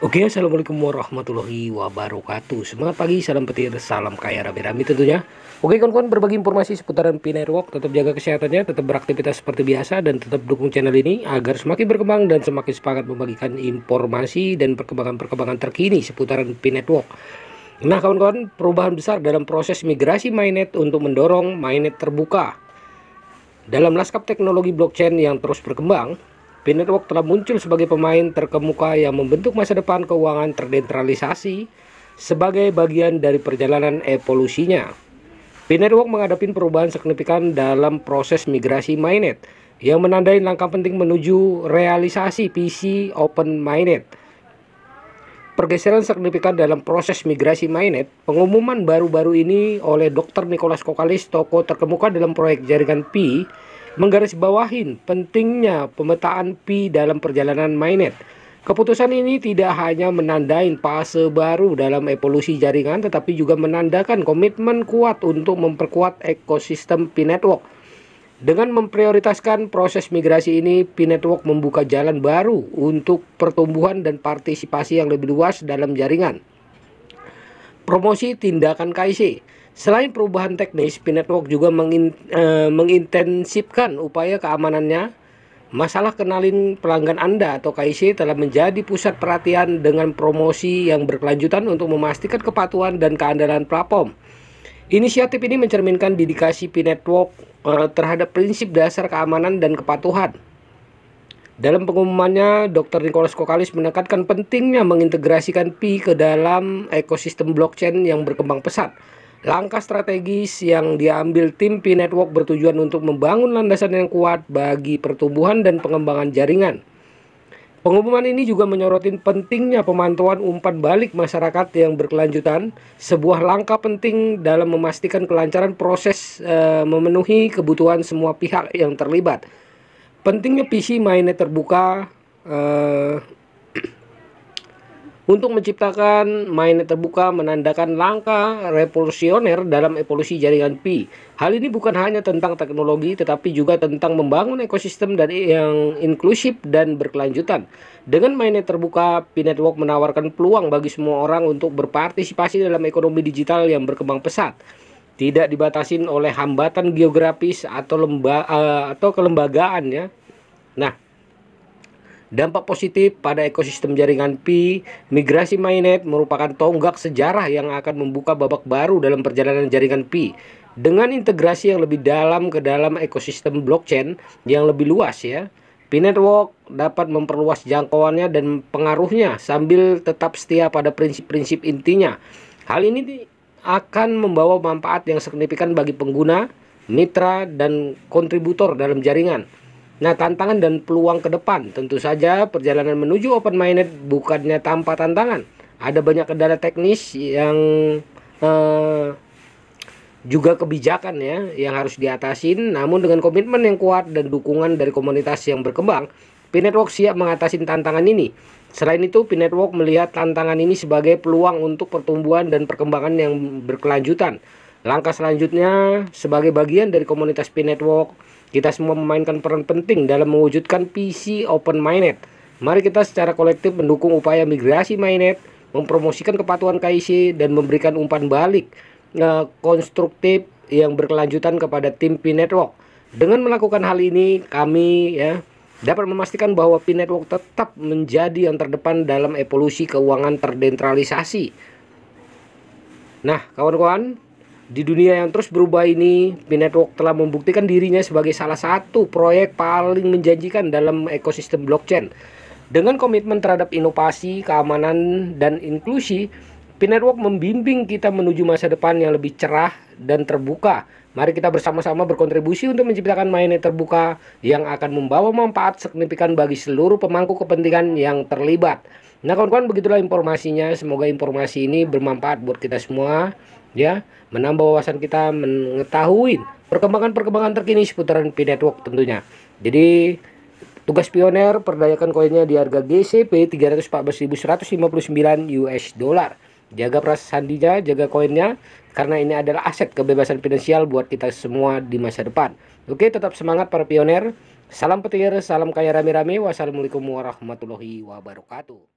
Oke, assalamualaikum warahmatullahi wabarakatuh. Semangat pagi, salam petir, salam kaya rame-rame tentunya. Oke kawan-kawan, berbagi informasi seputaran Pi Network. Tetap jaga kesehatannya, tetap beraktivitas seperti biasa, dan tetap dukung channel ini agar semakin berkembang dan semakin semangat membagikan informasi dan perkembangan-perkembangan terkini seputaran Pi Network. Nah kawan-kawan, perubahan besar dalam proses migrasi mainnet untuk mendorong mainnet terbuka. Dalam lanskap teknologi blockchain yang terus berkembang, Pi Network telah muncul sebagai pemain terkemuka yang membentuk masa depan keuangan terdesentralisasi sebagai bagian dari perjalanan evolusinya. Pi Network menghadapi perubahan signifikan dalam proses migrasi mainnet yang menandai langkah penting menuju realisasi PC Open Mainnet. Pergeseran signifikan dalam proses migrasi mainnet, pengumuman baru-baru ini oleh Dr. Nicholas Kokalis, tokoh terkemuka dalam proyek jaringan Pi, menggarisbawahi pentingnya pemetaan Pi dalam perjalanan mainnet. Keputusan ini tidak hanya menandai fase baru dalam evolusi jaringan, tetapi juga menandakan komitmen kuat untuk memperkuat ekosistem Pi Network. Dengan memprioritaskan proses migrasi ini, Pi Network membuka jalan baru untuk pertumbuhan dan partisipasi yang lebih luas dalam jaringan. Promosi tindakan KIC. Selain perubahan teknis, Pi Network juga mengintensifkan upaya keamanannya. Masalah kenalin pelanggan Anda atau KIC telah menjadi pusat perhatian dengan promosi yang berkelanjutan untuk memastikan kepatuhan dan keandalan platform. Inisiatif ini mencerminkan dedikasi Pi Network terhadap prinsip dasar keamanan dan kepatuhan. Dalam pengumumannya, Dr. Nicholas Kokalis menekankan pentingnya mengintegrasikan Pi ke dalam ekosistem blockchain yang berkembang pesat. Langkah strategis yang diambil tim Pi Network bertujuan untuk membangun landasan yang kuat bagi pertumbuhan dan pengembangan jaringan. Pengumuman ini juga menyoroti pentingnya pemantauan umpan balik masyarakat yang berkelanjutan, sebuah langkah penting dalam memastikan kelancaran proses memenuhi kebutuhan semua pihak yang terlibat. Pentingnya PC mainnet terbuka untuk menciptakan mainnet terbuka menandakan langkah revolusioner dalam evolusi jaringan Pi. Hal ini bukan hanya tentang teknologi, tetapi juga tentang membangun ekosistem yang inklusif dan berkelanjutan. Dengan mainnet terbuka, Pi Network menawarkan peluang bagi semua orang untuk berpartisipasi dalam ekonomi digital yang berkembang pesat, tidak dibatasin oleh hambatan geografis atau kelembagaan ya. Nah, dampak positif pada ekosistem jaringan Pi, migrasi mainnet merupakan tonggak sejarah yang akan membuka babak baru dalam perjalanan jaringan Pi. Dengan integrasi yang lebih dalam ke dalam ekosistem blockchain yang lebih luas ya, Pi Network dapat memperluas jangkauannya dan pengaruhnya sambil tetap setia pada prinsip-prinsip intinya. Hal ini akan membawa manfaat yang signifikan bagi pengguna, mitra, dan kontributor dalam jaringan. Nah, tantangan dan peluang ke depan, tentu saja perjalanan menuju open mainnet bukannya tanpa tantangan. Ada banyak kendala teknis yang juga kebijakan ya yang harus diatasin. Namun dengan komitmen yang kuat dan dukungan dari komunitas yang berkembang, Pi Network siap mengatasi tantangan ini. Selain itu, Pi Network melihat tantangan ini sebagai peluang untuk pertumbuhan dan perkembangan yang berkelanjutan. Langkah selanjutnya, sebagai bagian dari komunitas Pi Network, kita semua memainkan peran penting dalam mewujudkan PC Open Mainnet. Mari kita secara kolektif mendukung upaya migrasi mainnet, mempromosikan kepatuhan KIC, dan memberikan umpan balik konstruktif yang berkelanjutan kepada tim Pi Network. Dengan melakukan hal ini, kami ya dapat memastikan bahwa Pi Network tetap menjadi yang terdepan dalam evolusi keuangan terdesentralisasi. Nah, kawan-kawan, di dunia yang terus berubah ini, Pi Network telah membuktikan dirinya sebagai salah satu proyek paling menjanjikan dalam ekosistem blockchain. Dengan komitmen terhadap inovasi, keamanan, dan inklusi, Pi Network membimbing kita menuju masa depan yang lebih cerah dan terbuka. Mari kita bersama-sama berkontribusi untuk menciptakan mainnet terbuka yang akan membawa manfaat signifikan bagi seluruh pemangku kepentingan yang terlibat. Nah kawan-kawan, begitulah informasinya. Semoga informasi ini bermanfaat buat kita semua ya, menambah wawasan kita, mengetahui perkembangan-perkembangan terkini seputaran Pi Network tentunya. Jadi tugas pioner perdayakan koinnya di harga GCP 314.159 US dollar. Jaga sandinya, jaga koinnya, karena ini adalah aset kebebasan finansial buat kita semua di masa depan. Oke, tetap semangat para pioner. Salam petir, salam kaya rame-rame. Wassalamualaikum warahmatullahi wabarakatuh.